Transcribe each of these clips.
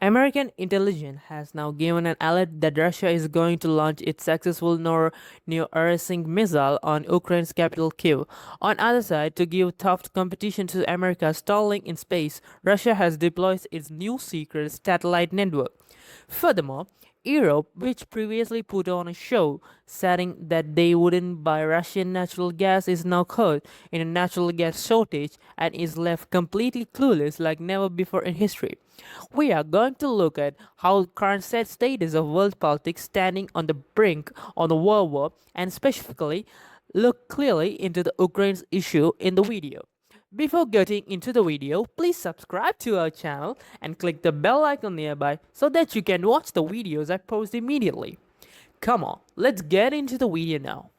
American intelligence has now given an alert that Russia is going to launch its successful Neo-Irsing missile on Ukraine's capital Kyiv. On other side, to give tough competition to America's Starlink in space, Russia has deployed its new secret satellite network. Furthermore, Europe, which previously put on a show saying that they wouldn't buy Russian natural gas, is now caught in a natural gas shortage and is left completely clueless like never before in history. We are going to look at how current set status of world politics standing on the brink of the World War and specifically look clearly into the Ukraine's issue in the video. Before getting into the video, please subscribe to our channel and click the bell icon nearby so that you can watch the videos I post immediately. Come on, let's get into the video now.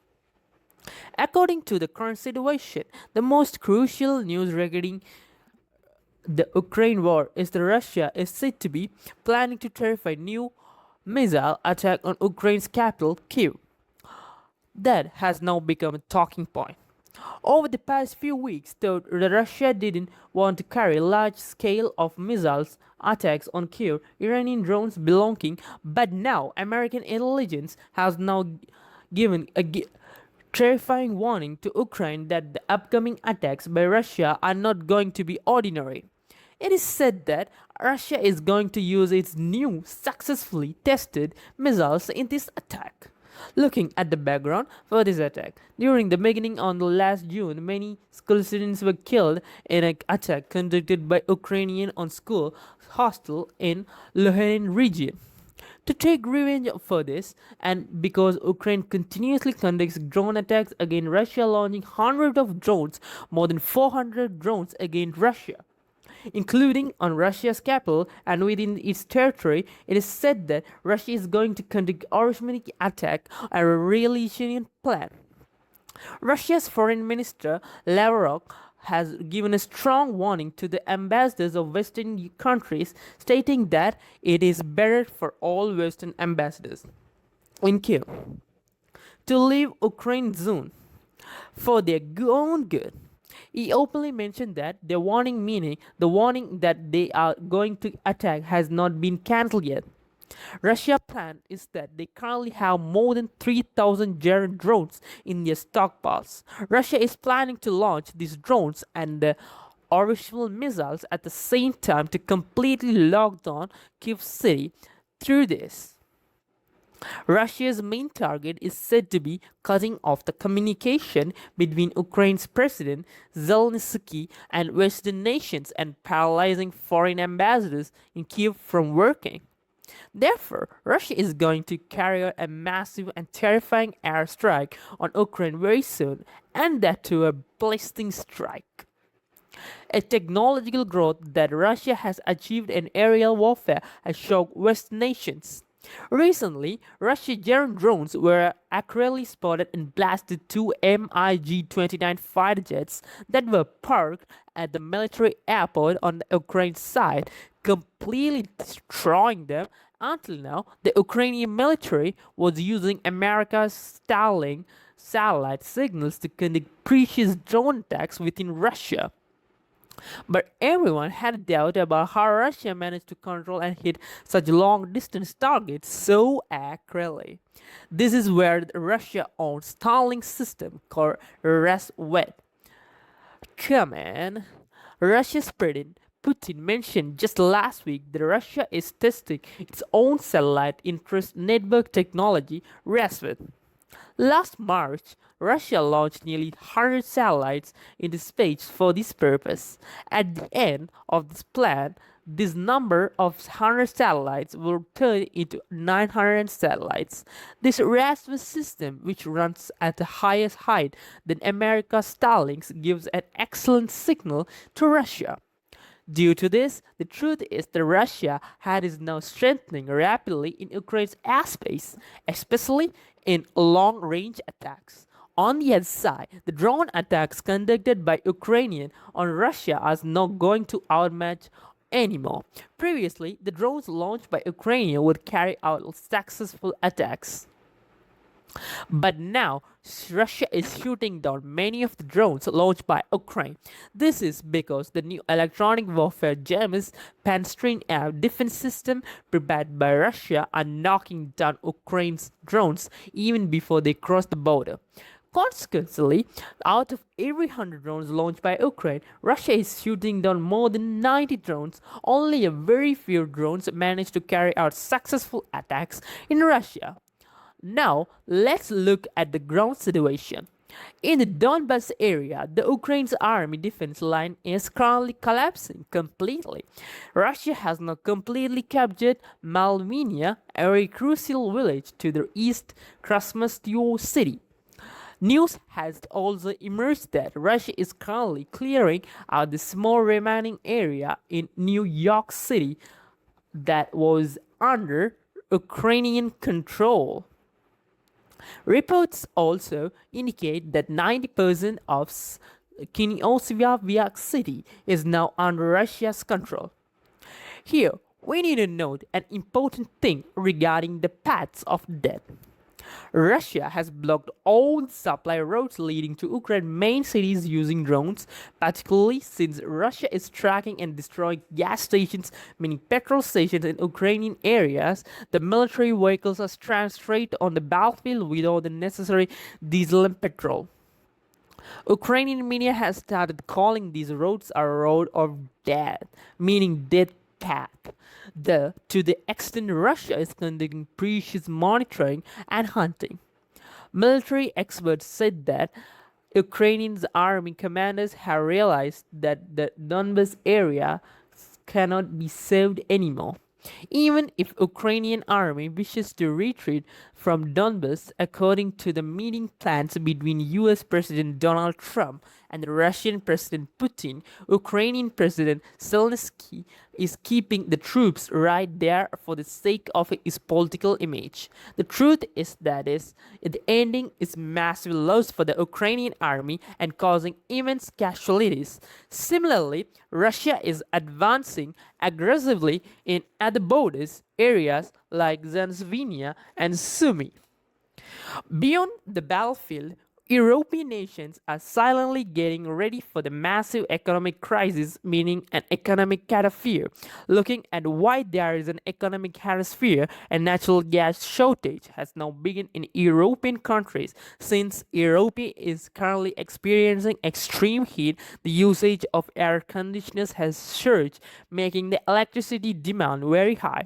According to the current situation, the most crucial news regarding the Ukraine war is that Russia is said to be planning to terrify new missile attack on Ukraine's capital, Kyiv. That has now become a talking point. Over the past few weeks, though Russia didn't want to carry large scale of missiles attacks on Kyiv, Iranian drones belonging, but now American intelligence has now given a terrifying warning to Ukraine that the upcoming attacks by Russia are not going to be ordinary. It is said that Russia is going to use its new successfully tested missiles in this attack. Looking at the background for this attack, during the beginning on the last June, many school students were killed in an attack conducted by Ukrainian on school hostel in Luhansk region. To take revenge for this, and because Ukraine continuously conducts drone attacks against Russia, launching hundreds of drones, more than 400 drones against Russia, including on Russia's capital and within its territory. It is said that Russia is going to conduct arithmetic attack a retaliation plan. Russia's foreign minister Lavrov has given a strong warning to the ambassadors of Western countries, stating that it is better for all Western ambassadors in Kiev to leave Ukraine zone for their own good. He openly mentioned that the warning, meaning the warning that they are going to attack, has not been cancelled yet. Russia's plan is that they currently have more than 3,000 German drones in their stockpiles. Russia is planning to launch these drones and the original missiles at the same time to completely lock down Kyiv city through this. Russia's main target is said to be cutting off the communication between Ukraine's President Zelensky and Western nations and paralyzing foreign ambassadors in Kiev from working. Therefore, Russia is going to carry out a massive and terrifying airstrike on Ukraine very soon, and that to a blistering strike. A technological growth that Russia has achieved in aerial warfare has shocked Western nations. Recently, Russian German drones were accurately spotted and blasted two MiG-29 fighter jets that were parked at the military airport on the Ukraine side, completely destroying them. Until now, the Ukrainian military was using America's Starlink satellite signals to conduct precious drone attacks within Russia. But everyone had a doubt about how Russia managed to control and hit such long distance targets so accurately. This is where the Russia-owned Starlink system called RASWET come in. Russia's President Putin mentioned just last week that Russia is testing its own satellite interest network technology, RASWET. Last March, Russia launched nearly 100 satellites into space for this purpose. At the end of this plan, this number of 100 satellites will turn into 900 satellites. This RASWET system, which runs at the highest height than America's Starlink, gives an excellent signal to Russia. Due to this, the truth is that Russia is now strengthening rapidly in Ukraine's airspace, especially in long-range attacks. On the other side, the drone attacks conducted by Ukrainian on Russia are not going to outmatch anymore. Previously, the drones launched by Ukraine would carry out successful attacks. But now Russia is shooting down many of the drones launched by Ukraine. This is because the new electronic warfare James Panstring air defense system prepared by Russia are knocking down Ukraine's drones even before they cross the border. Consequently, out of every 100 drones launched by Ukraine, Russia is shooting down more than 90 drones. Only a very few drones manage to carry out successful attacks in Russia. Now, let's look at the ground situation. In the Donbas area, the Ukraine's army defense line is currently collapsing completely. Russia has now completely captured Malvinia, a very crucial village to the east, Krasnoyarsk city. News has also emerged that Russia is currently clearing out the small remaining area in New York City that was under Ukrainian control. Reports also indicate that 90% of Kinesievsk city is now under Russia's control. Here, we need to note an important thing regarding the paths of death. Russia has blocked all supply routes leading to Ukraine's main cities using drones, particularly since Russia is tracking and destroying gas stations, meaning petrol stations in Ukrainian areas. The military vehicles are stranded straight on the battlefield without the necessary diesel and petrol. Ukrainian media has started calling these roads a road of death, meaning death path. To the extent Russia is conducting precious monitoring and hunting. Military experts said that Ukrainian army commanders have realized that the Donbas area cannot be saved anymore. Even if Ukrainian army wishes to retreat from Donbas according to the meeting plans between US President Donald Trump and Russian President Putin, Ukrainian President Zelensky is keeping the troops right there for the sake of his political image. The truth is that the ending is massive loss for the Ukrainian army and causing immense casualties. Similarly, Russia is advancing aggressively at the borders areas like Zanskvenia and Sumy. Beyond the battlefield, European nations are silently getting ready for the massive economic crisis, meaning an economic catastrophe. Looking at why there is an economic catastrophe, a natural gas shortage has now begun in European countries. Since Europe is currently experiencing extreme heat, the usage of air conditioners has surged, making the electricity demand very high.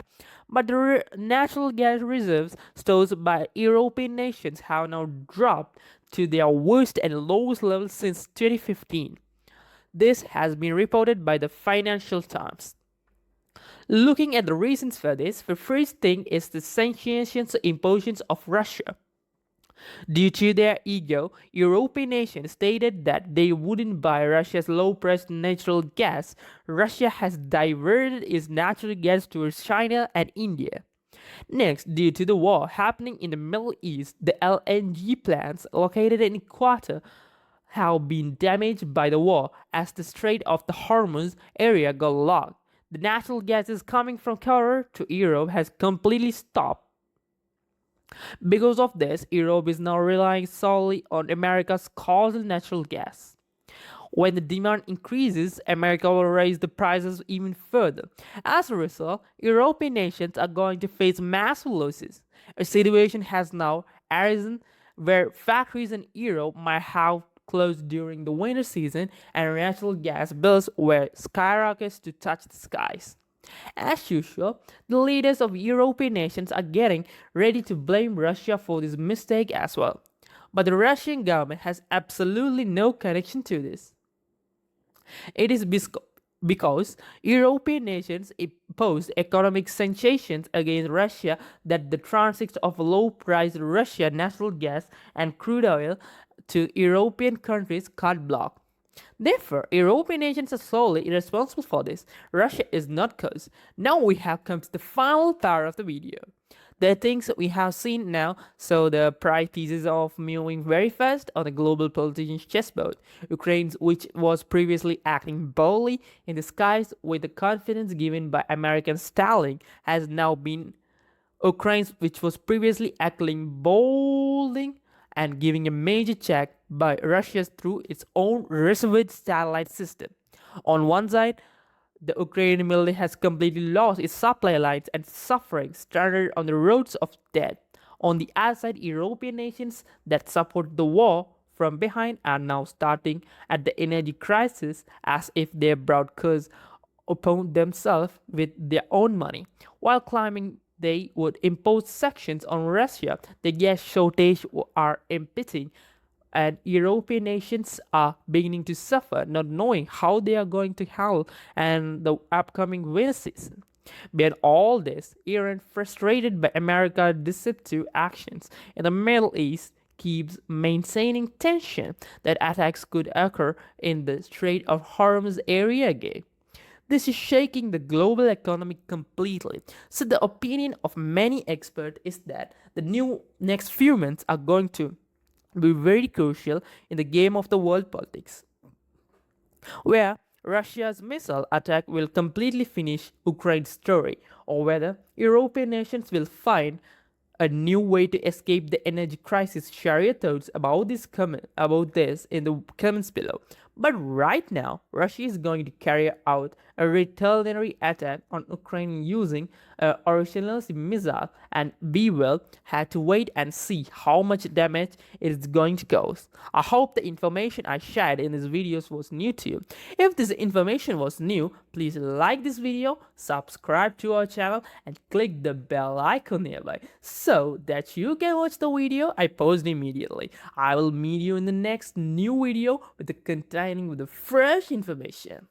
But the natural gas reserves stored by European nations have now dropped to their worst and lowest levels since 2015. This has been reported by the Financial Times. Looking at the reasons for this, the first thing is the sanctions impositions of Russia. Due to their ego, European nations stated that they wouldn't buy Russia's low-priced natural gas. Russia has diverted its natural gas towards China and India. Next, due to the war happening in the Middle East, the LNG plants located in Qatar have been damaged by the war as the Strait of the Hormuz area got locked. The natural gas is coming from Qatar to Europe has completely stopped. Because of this, Europe is now relying solely on America's coal and natural gas. When the demand increases, America will raise the prices even further. As a result, European nations are going to face massive losses. A situation has now arisen where factories in Europe might have closed during the winter season and natural gas bills were skyrockets to touch the skies. As usual, the leaders of European nations are getting ready to blame Russia for this mistake as well. But the Russian government has absolutely no connection to this. It is because European nations imposed economic sanctions against Russia that the transit of low-priced Russian natural gas and crude oil to European countries got blocked. Therefore, European nations are solely responsible for this. Russia is not cause. Now we have come to the final part of the video. The things we have seen now, so the prize pieces of moving very fast on the global politician's chessboard. Ukraine, which was previously acting boldly in the skies with the confidence given by American Stalin, has now been Ukraine, which was previously acting bolding and giving a major check by Russia through its own reserved satellite system. On one side, the Ukrainian military has completely lost its supply lines and suffering stranded on the roads of death. On the other side, European nations that support the war from behind are now starting at the energy crisis as if they brought curse upon themselves with their own money, while claiming they would impose sanctions on Russia. The gas shortage are impending, and European nations are beginning to suffer, not knowing how they are going to handle and the upcoming winter season. Beyond all this, Iran, frustrated by America's deceptive actions in the Middle East, keeps maintaining tension that attacks could occur in the Strait of Hormuz area again. This is shaking the global economy completely. So the opinion of many experts is that the new next few months are going to be very crucial in the game of the world politics, where Russia's missile attack will completely finish Ukraine's story, or whether European nations will find a new way to escape the energy crisis. Share your thoughts about this in the comments below. But right now, Russia is going to carry out a retaliatory attack on Ukraine using a original missile, and we will have to wait and see how much damage it is going to cause. I hope the information I shared in this videos was new to you. If this information was new, please like this video, subscribe to our channel, and click the bell icon nearby so that you can watch the video I post immediately. I will meet you in the next new video with the containing with the fresh information.